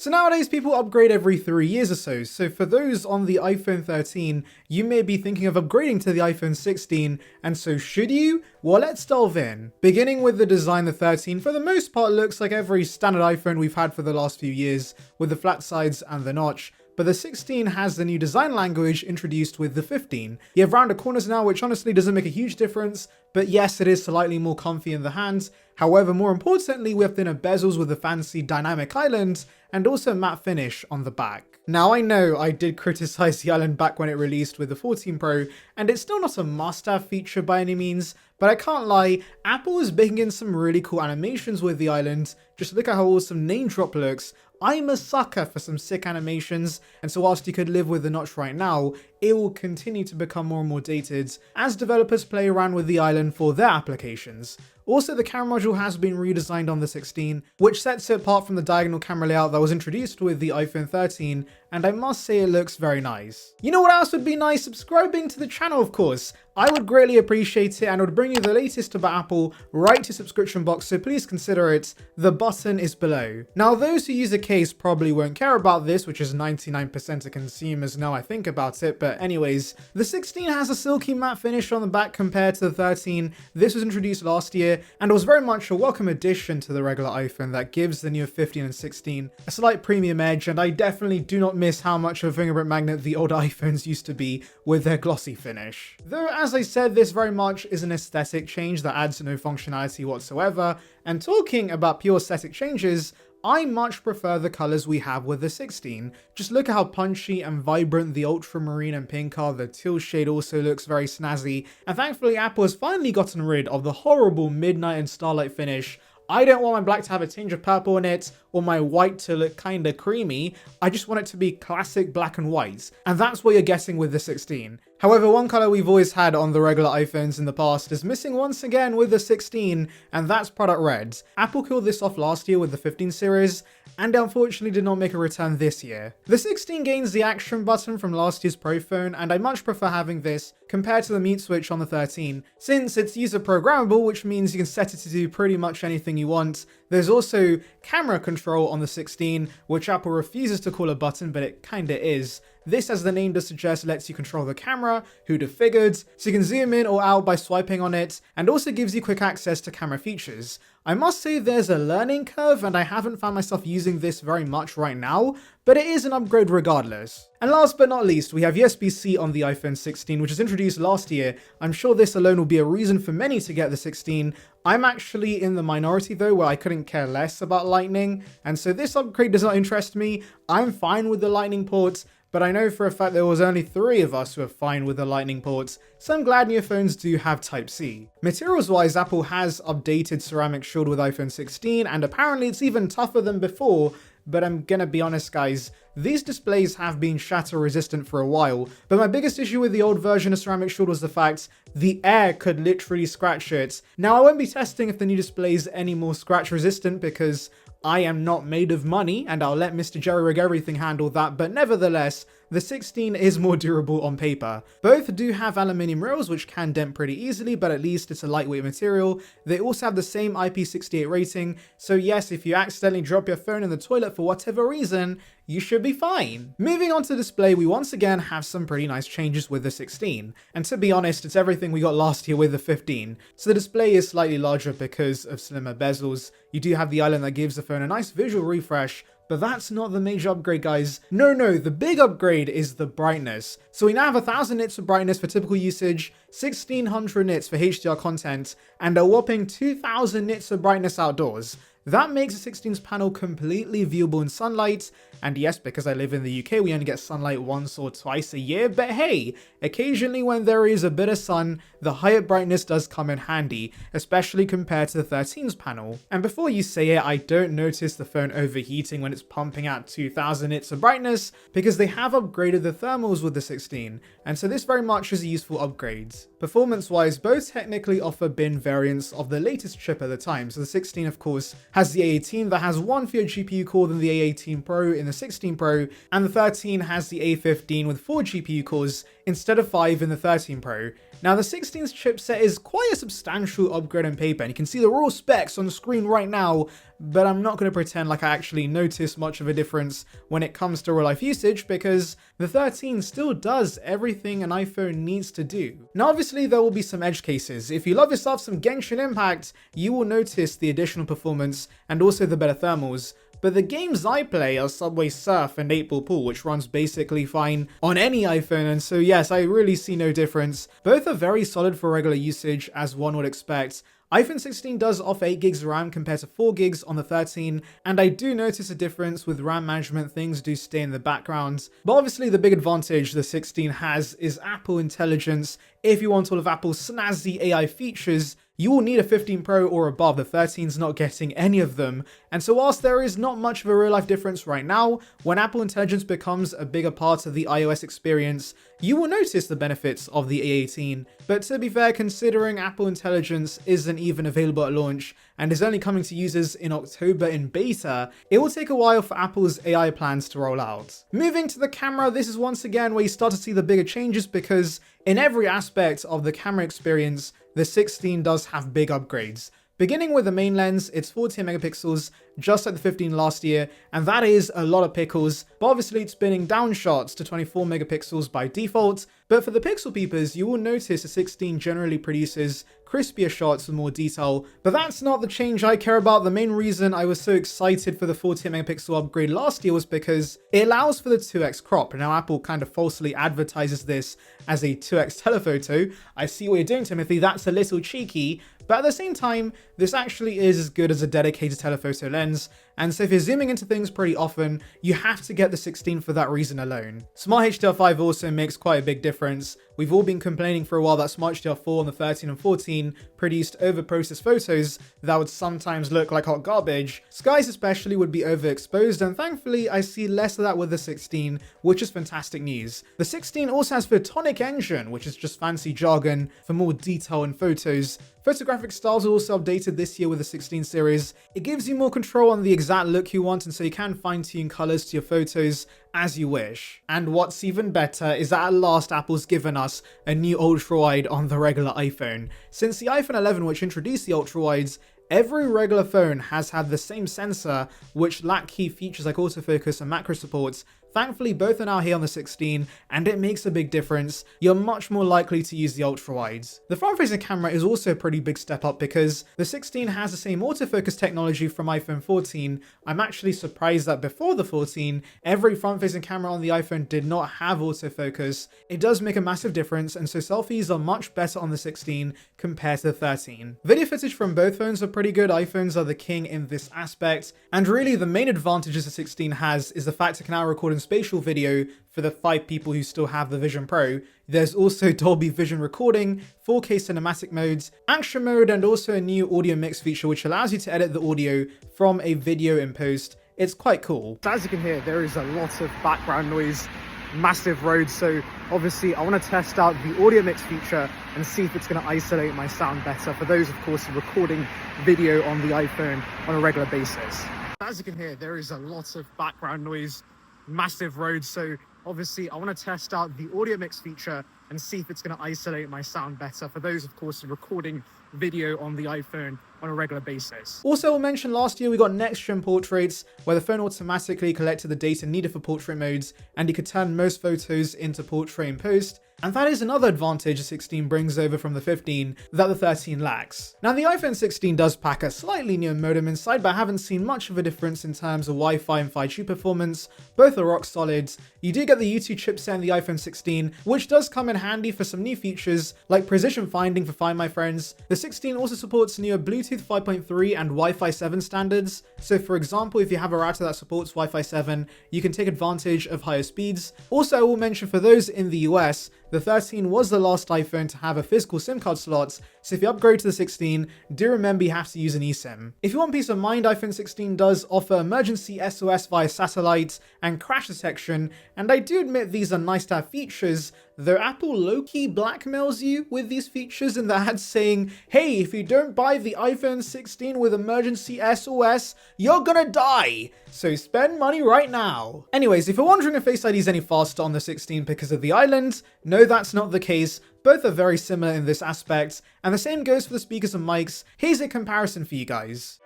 So nowadays people upgrade every 3 years or so. So for those on the iPhone 13, you may be thinking of upgrading to the iPhone 16, and so should you? Well, let's delve in. Beginning with the design, the 13 for the most part looks like every standard iPhone we've had for the last few years, with the flat sides and the notch. But the 16 has the new design language introduced with the 15. You have rounded corners now, which honestly doesn't make a huge difference, but yes, it is slightly more comfy in the hands. However, more importantly, we have thinner bezels with the fancy dynamic island, and also matte finish on the back. Now I know I did criticize the island back when it released with the 14 Pro, and it's still not a must-have feature by any means, but I can't lie, Apple is baking in some really cool animations with the island. Just look at how awesome Name Drop looks. I'm a sucker for some sick animations, and so whilst you could live with the notch right now, it will continue to become more and more dated as developers play around with the island for their applications. Also, the camera module has been redesigned on the 16, which sets it apart from the diagonal camera layout that was introduced with the iPhone 13, and I must say it looks very nice. You know what else would be nice? Subscribing to the channel, of course. I would greatly appreciate it, and it would bring you the latest about Apple right to subscription box, so please consider it. The button is below. Now, those who use a case probably won't care about this, which is 99% of consumers now I think about it, but anyways, the 16 has a silky matte finish on the back compared to the 13. This was introduced last year, and was very much a welcome addition to the regular iPhone that gives the new 15 and 16 a slight premium edge, and I definitely do not miss how much of a fingerprint magnet the older iPhones used to be with their glossy finish. Though, as I said, this very much is an aesthetic change that adds no functionality whatsoever, and talking about pure aesthetic changes, I much prefer the colours we have with the 16. Just look at how punchy and vibrant the ultramarine and pink are, the teal shade also looks very snazzy, and thankfully Apple has finally gotten rid of the horrible midnight and starlight finish. I don't want my black to have a tinge of purple in it, or my white to look kinda creamy. I just want it to be classic black and white, and that's what you're getting with the 16. However, one colour we've always had on the regular iPhones in the past is missing once again with the 16, and that's product red. Apple killed this off last year with the 15 series, and unfortunately did not make a return this year. The 16 gains the action button from last year's Pro phone, and I much prefer having this compared to the mute switch on the 13, since it's user programmable, which means you can set it to do pretty much anything you want. There's also camera control on the 16, which Apple refuses to call a button, but it kinda is. This, as the name does suggest, lets you control the camera, who'd have figured, so you can zoom in or out by swiping on it, and also gives you quick access to camera features. I must say there's a learning curve, and I haven't found myself using this very much right now, but it is an upgrade regardless. And last but not least, we have USB-C on the iPhone 16, which was introduced last year. I'm sure this alone will be a reason for many to get the 16. I'm actually in the minority though, where I couldn't care less about Lightning, and so this upgrade does not interest me. I'm fine with the Lightning ports, but I know for a fact there was only 3 of us who are fine with the Lightning ports, so I'm glad new phones do have Type-C. Materials-wise, Apple has updated ceramic shield with iPhone 16, and apparently it's even tougher than before, but I'm gonna be honest guys, these displays have been shatter resistant for a while, but my biggest issue with the old version of ceramic shield was the fact the air could literally scratch it. Now I won't be testing if the new display is any more scratch resistant because I am not made of money, and I'll let Mr. Jerry Rig Everything handle that, but nevertheless, the 16 is more durable on paper. Both do have aluminium rails which can dent pretty easily, but at least it's a lightweight material. They also have the same IP68 rating, so yes, if you accidentally drop your phone in the toilet for whatever reason, you should be fine. Moving on to the display, we once again have some pretty nice changes with the 16, and to be honest, it's everything we got last year with the 15. So the display is slightly larger because of slimmer bezels. You do have the island that gives the phone a nice visual refresh, but that's not the major upgrade, guys. No, the big upgrade is the brightness. So we now have 1000 nits of brightness for typical usage, 1600 nits for HDR content, and a whopping 2000 nits of brightness outdoors. That makes the 16's panel completely viewable in sunlight, and yes, because I live in the UK, we only get sunlight once or twice a year, but hey, occasionally when there is a bit of sun, the higher brightness does come in handy, especially compared to the 13's panel. And before you say it, I don't notice the phone overheating when it's pumping out 2000 nits of brightness, because they have upgraded the thermals with the 16, and so this very much is a useful upgrade. Performance-wise, both technically offer bin variants of the latest chip at the time, so the 16 of course has the A18 that has one fewer GPU core than the A18 Pro in the 16 Pro, and the 13 has the A15 with 4 GPU cores instead of 5 in the 13 Pro. Now the 16's chipset is quite a substantial upgrade on paper, and you can see the raw specs on the screen right now, but I'm not going to pretend like I actually notice much of a difference when it comes to real life usage, because the 13 still does everything an iPhone needs to do. Now obviously there will be some edge cases. If you love yourself some Genshin Impact, you will notice the additional performance and also the better thermals. But the games I play are Subway Surf and 8-Ball Pool, which runs basically fine on any iPhone, and so yes, I really see no difference. Both are very solid for regular usage, as one would expect. iPhone 16 does offer 8 gigs of RAM compared to 4 gigs on the 13, and I do notice a difference with RAM management. Things do stay in the background. But obviously the big advantage the 16 has is Apple Intelligence. If you want all of Apple's snazzy AI features, you will need a 15 Pro or above. The 13's not getting any of them. And so whilst there is not much of a real life difference right now, when Apple Intelligence becomes a bigger part of the iOS experience, you will notice the benefits of the A18. But to be fair, considering Apple Intelligence isn't even available at launch and is only coming to users in October in beta, it will take a while for Apple's AI plans to roll out. Moving to the camera, this is once again where you start to see the bigger changes, because in every aspect of the camera experience, the 16 does have big upgrades. Beginning with the main lens, it's 14 megapixels, just like the 15 last year, and that is a lot of pickles, but obviously it's spinning down shots to 24 megapixels by default. But for the pixel peepers, you will notice the 16 generally produces crispier shots with more detail, but that's not the change I care about. The main reason I was so excited for the 14 megapixel upgrade last year was because it allows for the 2x crop. Now Apple kind of falsely advertises this as a 2x telephoto. I see what you're doing, Timothy, that's a little cheeky. But at the same time, this actually is as good as a dedicated telephoto lens, and so if you're zooming into things pretty often, you have to get the 16 for that reason alone. Smart HDR5 also makes quite a big difference. We've all been complaining for a while that Smart HDR4 on the 13 and 14 produced over-processed photos that would sometimes look like hot garbage. Skies especially would be overexposed, and thankfully I see less of that with the 16, which is fantastic news. The 16 also has Photonic Engine, which is just fancy jargon for more detail in photos. Photographic styles are also updated this year with the 16 series. It gives you more control on the exact look you want, and so you can fine-tune colors to your photos as you wish. And what's even better is that at last Apple's given us a new ultra-wide on the regular iPhone. Since the iPhone 11, which introduced the ultra-wides, every regular phone has had the same sensor, which lack key features like autofocus and macro supports. Thankfully, both are now here on the 16, and it makes a big difference. You're much more likely to use the ultra-wides. The front-facing camera is also a pretty big step up, because the 16 has the same autofocus technology from iPhone 14. I'm actually surprised that before the 14, every front-facing camera on the iPhone did not have autofocus. It does make a massive difference, and so selfies are much better on the 16 compared to the 13. Video footage from both phones are pretty good. iPhones are the king in this aspect, and really the main advantages the 16 has is the fact it can now record in spatial video for the 5 people who still have the Vision Pro. There's also Dolby Vision recording, 4K cinematic modes, action mode, and also a new audio mix feature which allows you to edit the audio from a video in post. It's quite cool. As you can hear, there is a lot of background noise, massive roads, so obviously I want to test out the audio mix feature and see if it's going to isolate my sound better for those, of course, recording video on the iPhone on a regular basis. As you can hear, there is a lot of background noise, massive roads, so obviously I want to test out the audio mix feature and see if it's going to isolate my sound better for those, of course, recording video on the iPhone on a regular basis. Also, I mentioned last year we got next gen portraits, where the phone automatically collected the data needed for portrait modes, and you could turn most photos into portrait in post. And that is another advantage the 16 brings over from the 15 that the 13 lacks. Now the iPhone 16 does pack a slightly newer modem inside, but I haven't seen much of a difference in terms of Wi-Fi and 5G performance. Both are rock solid. You do get the U2 chipset in the iPhone 16, which does come in handy for some new features like precision finding for Find My Friends. The 16 also supports newer Bluetooth 5.3 and Wi-Fi 7 standards. So for example, if you have a router that supports Wi-Fi 7, you can take advantage of higher speeds. Also, I will mention for those in the US, the 13 was the last iPhone to have a physical SIM card slot, so if you upgrade to the 16, do remember you have to use an eSIM. If you want peace of mind, iPhone 16 does offer emergency SOS via satellite and crash detection, and I do admit these are nice to have features, though Apple low-key blackmails you with these features in the ads saying, hey, if you don't buy the iPhone 16 with emergency SOS, you're gonna die, so spend money right now. Anyways, if you're wondering if Face ID is any faster on the 16 because of the island, no, that's not the case. Both are very similar in this aspect, and the same goes for the speakers and mics. Here's a comparison for you guys.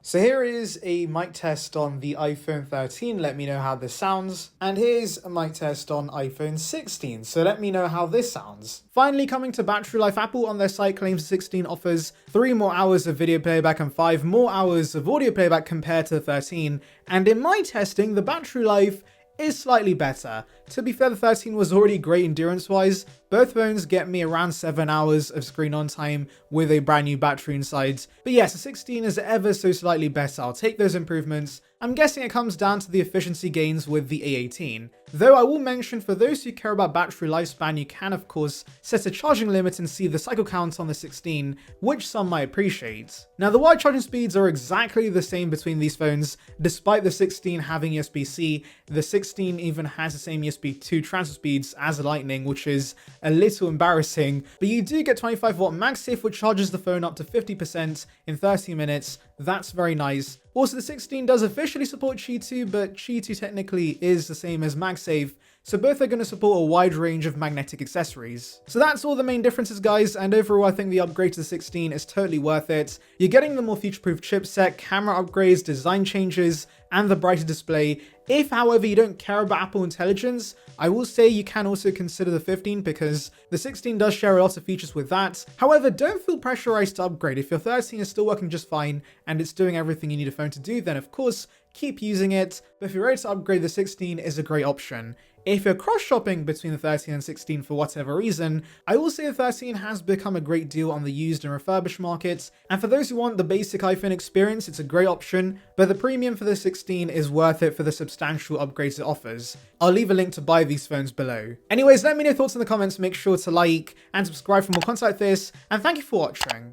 So here is a mic test on the iPhone 13, let me know how this sounds. And here's a mic test on iPhone 16, so let me know how this sounds. Finally, coming to battery life, Apple on their site claims the 16 offers 3 more hours of video playback and 5 more hours of audio playback compared to the 13. And in my testing, the battery life is slightly better. To be fair, the 13 was already great endurance-wise. Both phones get me around 7 hours of screen on time with a brand new battery inside. But yes, the 16 is ever so slightly better. I'll take those improvements. I'm guessing it comes down to the efficiency gains with the A18. Though I will mention, for those who care about battery lifespan, you can of course set a charging limit and see the cycle count on the 16, which some might appreciate. Now the wide charging speeds are exactly the same between these phones, despite the 16 having USB-C. The 16 even has the same USB 2 transfer speeds as the Lightning, which is a little embarrassing, but you do get 25-watt MagSafe, which charges the phone up to 50% in 30 minutes. That's very nice. Also, the 16 does officially support Qi 2, but Qi 2 technically is the same as MagSafe, so both are going to support a wide range of magnetic accessories. So that's all the main differences, guys, and overall I think the upgrade to the 16 is totally worth it. You're getting the more future-proof chipset, camera upgrades, design changes, and the brighter display. If, however, you don't care about Apple Intelligence, I will say you can also consider the 15 because the 16 does share a lot of features with that. However, don't feel pressurized to upgrade. If your 13 is still working just fine and it's doing everything you need a phone to do, then of course, keep using it. But if you're ready to upgrade, the 16 is a great option. If you're cross-shopping between the 13 and 16 for whatever reason, I will say the 13 has become a great deal on the used and refurbished markets, and for those who want the basic iPhone experience, it's a great option, but the premium for the 16 is worth it for the substantial upgrades it offers. I'll leave a link to buy these phones below. Anyways, let me know your thoughts in the comments, make sure to like and subscribe for more content like this, and thank you for watching.